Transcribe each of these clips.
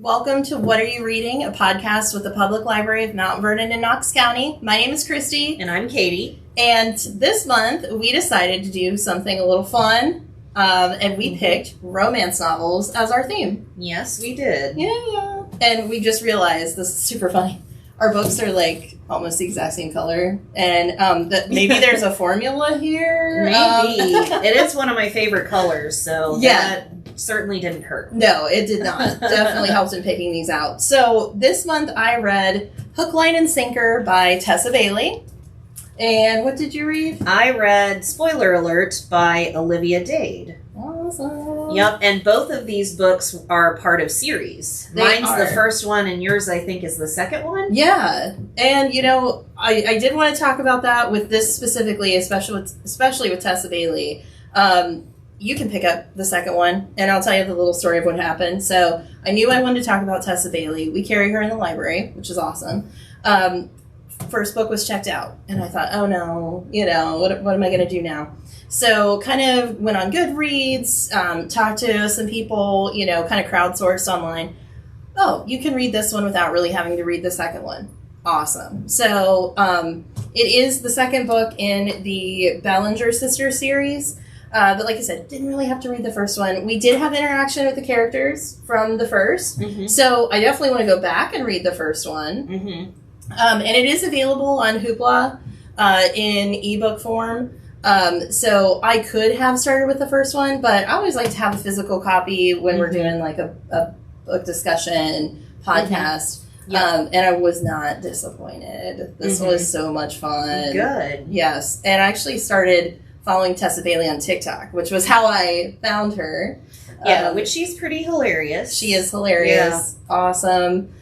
Welcome to What Are You Reading, a podcast with the Public Library of Mount Vernon in Knox County. My name is Christy. And I'm Katie. And this month, we decided to do something a little fun, and we picked romance novels as our theme. Yes, we did. Yeah. And we just realized, this is super funny, our books are like almost the exact same color, and that maybe there's a formula here. Maybe. It is one of my favorite colors, so that certainly didn't hurt. No, it did not. Definitely helped in picking these out. So this month I read Hook, Line, and Sinker by Tessa Bailey. And what did you read? I read Spoiler Alert by Olivia Dade. Awesome. Yep, and both of these books are part of series. Mine's the first one, and yours, I think, is the second one? Yeah. And, you know, I did want to talk about that with this specifically, especially with Tessa Bailey. You can pick up the second one, and I'll tell you the little story of what happened. So I knew I wanted to talk about Tessa Bailey. We carry her in the library, which is awesome. First book was checked out, and I thought, oh no, you know, what am I going to do now? So kind of went on Goodreads, talked to some people, you know, kind of crowdsourced online. Oh, you can read this one without really having to read the second one. Awesome. So it is the second book in the Ballinger Sisters series. But like I said, didn't really have to read the first one. We did have interaction with the characters from the first. Mm-hmm. So I definitely want to go back and read the first one. Mm-hmm. And it is available on Hoopla in ebook form. So I could have started with the first one, but I always like to have a physical copy when we're doing like a book discussion podcast. Mm-hmm. Yep. And I was not disappointed. This was so much fun. Good. Yes. And I actually started following Tessa Bailey on TikTok, which was how I found her. Yeah, which she's pretty hilarious. She is hilarious. Yeah. Awesome.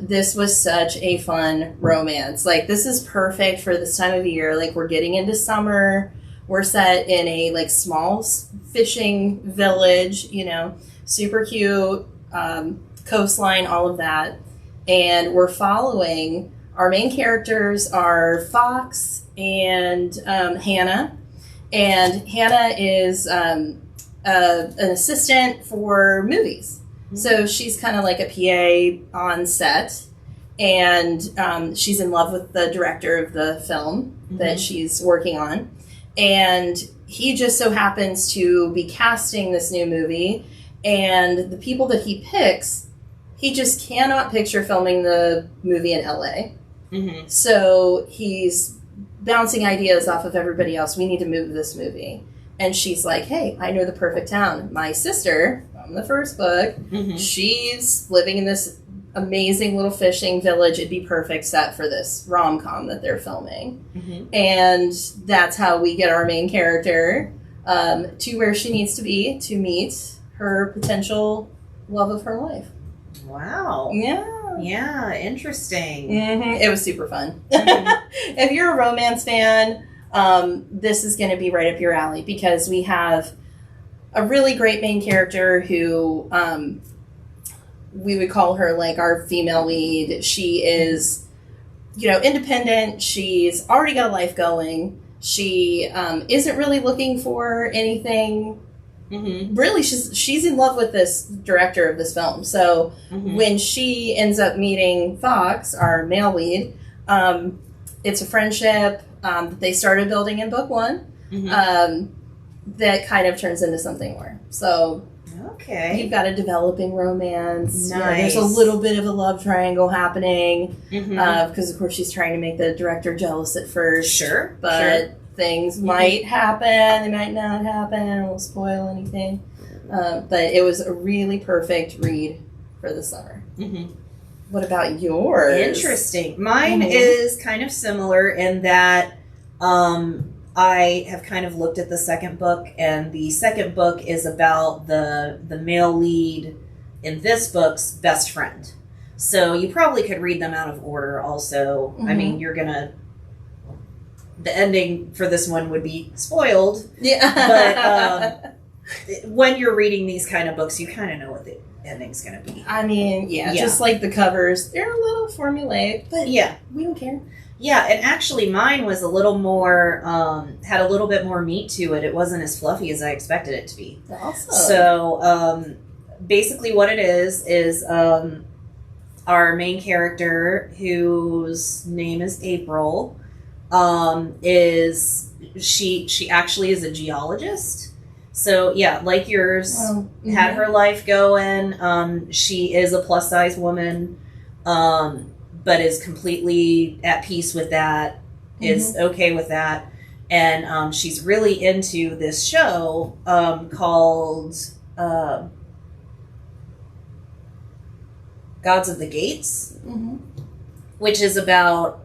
This was such a fun romance. Like, this is perfect for this time of year. Like, we're getting into summer. We're set in a, like, small fishing village, you know, super cute, coastline, all of that. And we're following, our main characters are Fox and Hannah. And Hannah is an assistant for movies. Mm-hmm. So she's kind of like a PA on set. And she's in love with the director of the film that she's working on. And he just so happens to be casting this new movie. And the people that he picks, he just cannot picture filming the movie in LA. Mm-hmm. So he's bouncing ideas off of everybody else. We need to move this movie. And she's like, hey, I know the perfect town. My sister from the first book, she's living in this amazing little fishing village. It'd be perfect set for this rom-com that they're filming. And that's how we get our main character to where she needs to be to meet her potential love of her life. Wow. Yeah, interesting. It was super fun. If you're a romance fan, this is going to be right up your alley because we have a really great main character who we would call her like our female lead. She is, you know, independent. She's already got a life going. She isn't really looking for anything. Really, she's in love with this director of this film. So when she ends up meeting Fox, our male lead, it's a friendship that they started building in book one that kind of turns into something more. So you've got a developing romance. Nice. You know, there's a little bit of a love triangle happening because, of course, she's trying to make the director jealous at first. Sure. But things might happen, they might not happen, I won't spoil anything. But it was a really perfect read for the summer. What about yours? Interesting. Mine is kind of similar in that I have kind of looked at the second book, and the second book is about the male lead in this book's best friend. So you probably could read them out of order also. I mean, the ending for this one would be spoiled. Yeah. But when you're reading these kind of books, you kind of know what the ending's going to be. I mean, just like the covers, they're a little formulaic, but we don't care. Yeah, and actually mine was a little more, had a little bit more meat to it. It wasn't as fluffy as I expected it to be. Awesome. So basically what it is our main character, whose name is April, is she actually is a geologist. So yeah, like yours, had her life going. She is a plus size woman, but is completely at peace with that, is okay with that. And she's really into this show called Gods of the Gates, which is about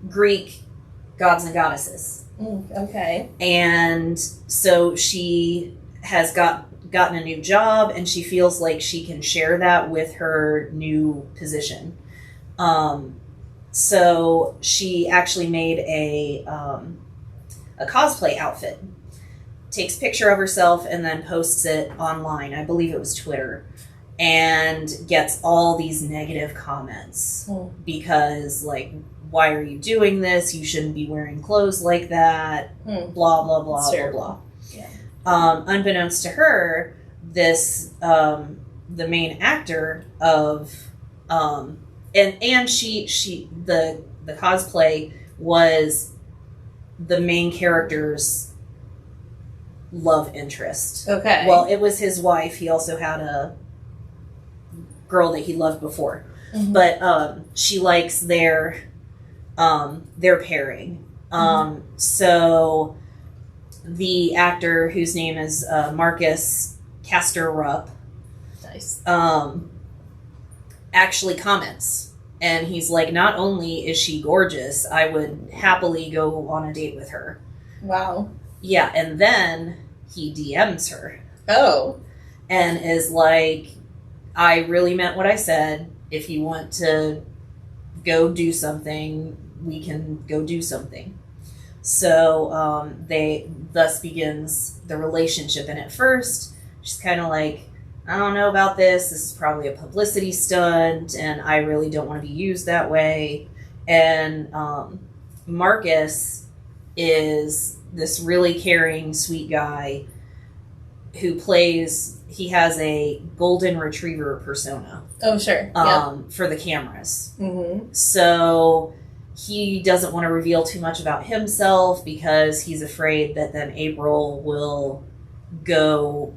Greek gods and goddesses. Okay. And so she has gotten a new job, and she feels like she can share that with her new position. So she actually made a cosplay outfit, takes a picture of herself, and then posts it online. I believe it was Twitter, and gets all these negative comments because, like, why are you doing this? You shouldn't be wearing clothes like that. Blah, blah, blah, blah, blah. Yeah. Unbeknownst to her, this, the main actor of, and she the cosplay was the main character's love interest. Okay. Well, it was his wife. He also had a girl that he loved before. But she likes their pairing. So the actor, whose name is Marcus Caster-Rupp, nice. Actually comments, and he's like, not only is she gorgeous, I would happily go on a date with her. Wow. Yeah, and then he DMs her. Oh. And is like, I really meant what I said. If you want to go do something, we can go do something. So they thus begins the relationship. And at first, she's kind of like, I don't know about this. This is probably a publicity stunt, and I really don't want to be used that way. And Marcus is this really caring, sweet guy who plays, he has a golden retriever persona. Oh, sure. For the cameras. So he doesn't want to reveal too much about himself because he's afraid that then April will go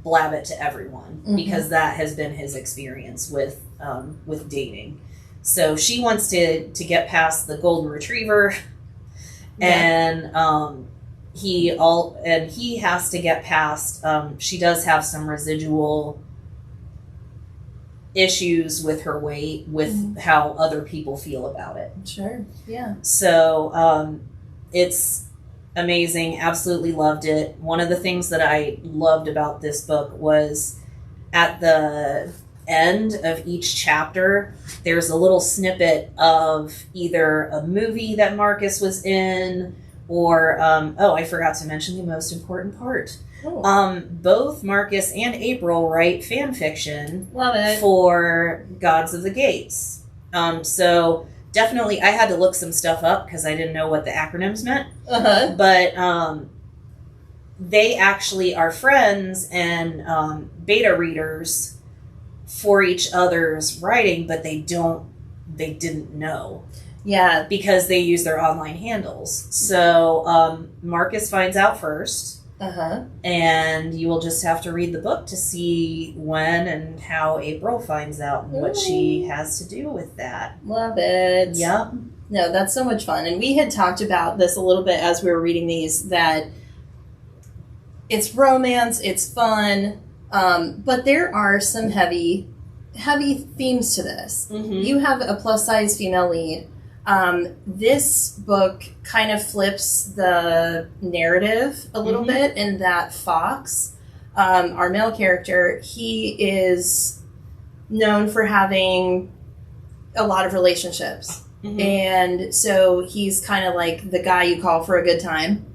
blab it to everyone, because that has been his experience with dating. So she wants to get past the golden retriever, and he has to get past. She does have some residual issues with her weight, with how other people feel about it. Sure. Yeah. So it's amazing. Absolutely loved it. One of the things that I loved about this book was at the end of each chapter, there's a little snippet of either a movie that Marcus was in, or I forgot to mention the most important part. Both Marcus and April write fan fiction. Love it. For Gods of the Gates. So definitely, I had to look some stuff up because I didn't know what the acronyms meant. But they actually are friends and beta readers for each other's writing, but they didn't know. Yeah. Because they use their online handles. So Marcus finds out first. And you will just have to read the book to see when and how April finds out and what she has to do with that. Love it. Yep. No, that's so much fun. And we had talked about this a little bit as we were reading these, that it's romance, it's fun, but there are some heavy themes to this. You have a plus-size female lead. This book kind of flips the narrative a little bit, in that Fox, our male character, he is known for having a lot of relationships. And so he's kind of like the guy you call for a good time.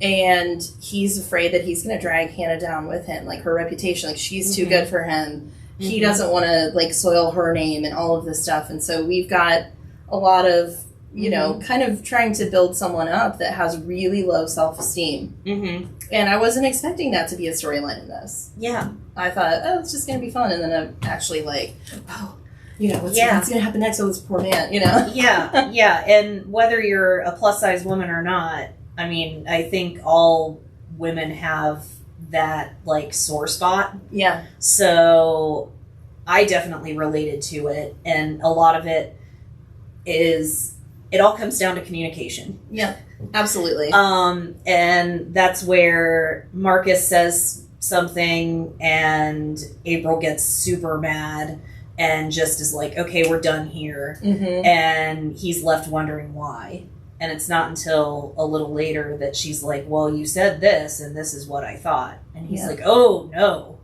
And he's afraid that he's going to drag Hannah down with him, like her reputation, like she's too good for him. He doesn't want to like soil her name and all of this stuff. And so we've got a lot of you know, kind of trying to build someone up that has really low self-esteem. And I wasn't expecting that to be a storyline in this. Yeah. I thought, oh, it's just going to be fun. And then I'm actually like, oh, you know, what's going to happen next? Oh, this poor man, you know? Yeah. And whether you're a plus-size woman or not, I mean, I think all women have that, like, sore spot. Yeah. So I definitely related to it. And a lot of it is, it all comes down to communication. Yeah, absolutely. And that's where Marcus says something and April gets super mad and just is like, okay, we're done here. And he's left wondering why. And it's not until a little later that she's like, well, you said this and this is what I thought. And he's like, oh, no.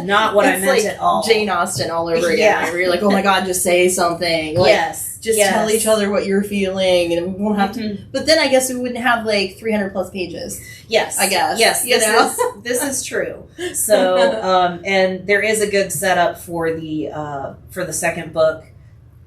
Not what I meant like at all. Jane Austen all over again. Where you're like, oh my God, just say something. Like, just tell each other what you're feeling, and we won't have to. But then I guess we wouldn't have like 300 plus pages. Yes, I guess. Yes, this is true. So, and there is a good setup for the second book.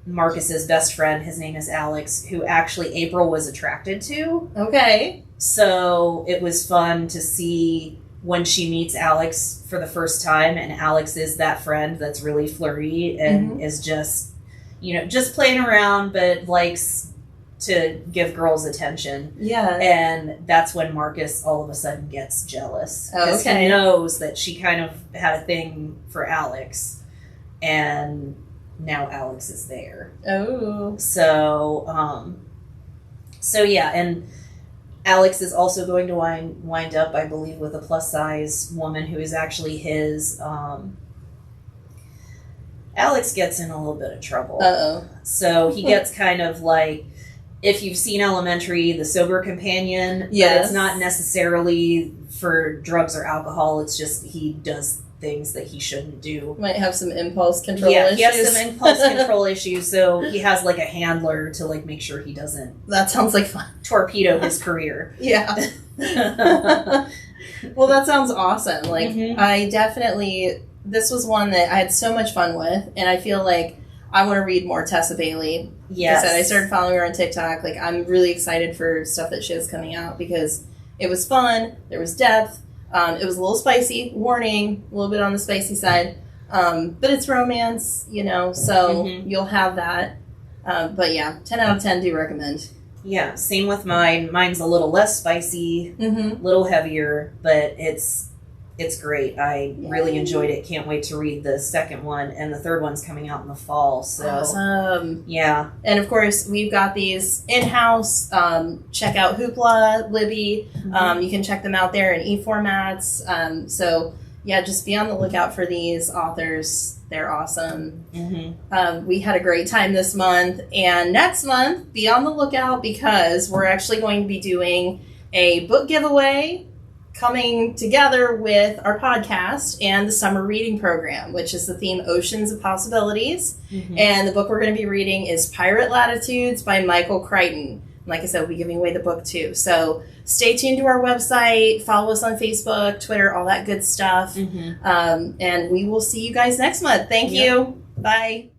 Marcus's best friend, his name is Alex, who actually April was attracted to. Okay. So it was fun to see when she meets Alex for the first time, and Alex is that friend that's really flirty and is just, you know, just playing around, but likes to give girls attention. Yeah. And that's when Marcus all of a sudden gets jealous. Because he knows that she kind of had a thing for Alex. And now Alex is there. Oh. So yeah, and Alex is also going to wind up, I believe, with a plus-size woman who is actually his. Alex gets in a little bit of trouble. Uh-oh. So he gets kind of like, if you've seen Elementary, the sober companion. Yes. But it's not necessarily for drugs or alcohol. It's just he does things that he shouldn't do. Might have some impulse control issues. Yeah, he has some impulse control issues, so he has like a handler to like make sure he doesn't. That sounds like fun. Torpedo his career. Yeah. Well, that sounds awesome. Like, I definitely, this was one that I had so much fun with, and I feel like I want to read more Tessa Bailey. Yes. Like I said, I started following her on TikTok. Like, I'm really excited for stuff that she has coming out because it was fun, there was depth. It was a little spicy. Warning, a little bit on the spicy side. But it's romance, you know, so you'll have that. But yeah, 10 out of 10 do recommend. Yeah, same with mine. Mine's a little less spicy, a little heavier, but it's great. I really enjoyed it. Can't wait to read the second one, and the third one's coming out in the fall. So awesome. Yeah. And of course, we've got these in-house. Check out Hoopla, Libby. You can check them out there in e-formats. So yeah, just be on the lookout for these authors. They're awesome. We had a great time this month, and next month, be on the lookout because we're actually going to be doing a book giveaway coming together with our podcast and the summer reading program, which is the theme Oceans of Possibilities. And the book we're going to be reading is Pirate Latitudes by Michael Crichton. Like I said, we'll be giving away the book too. So stay tuned to our website, follow us on Facebook, Twitter, all that good stuff. And we will see you guys next month. Thank you. Bye.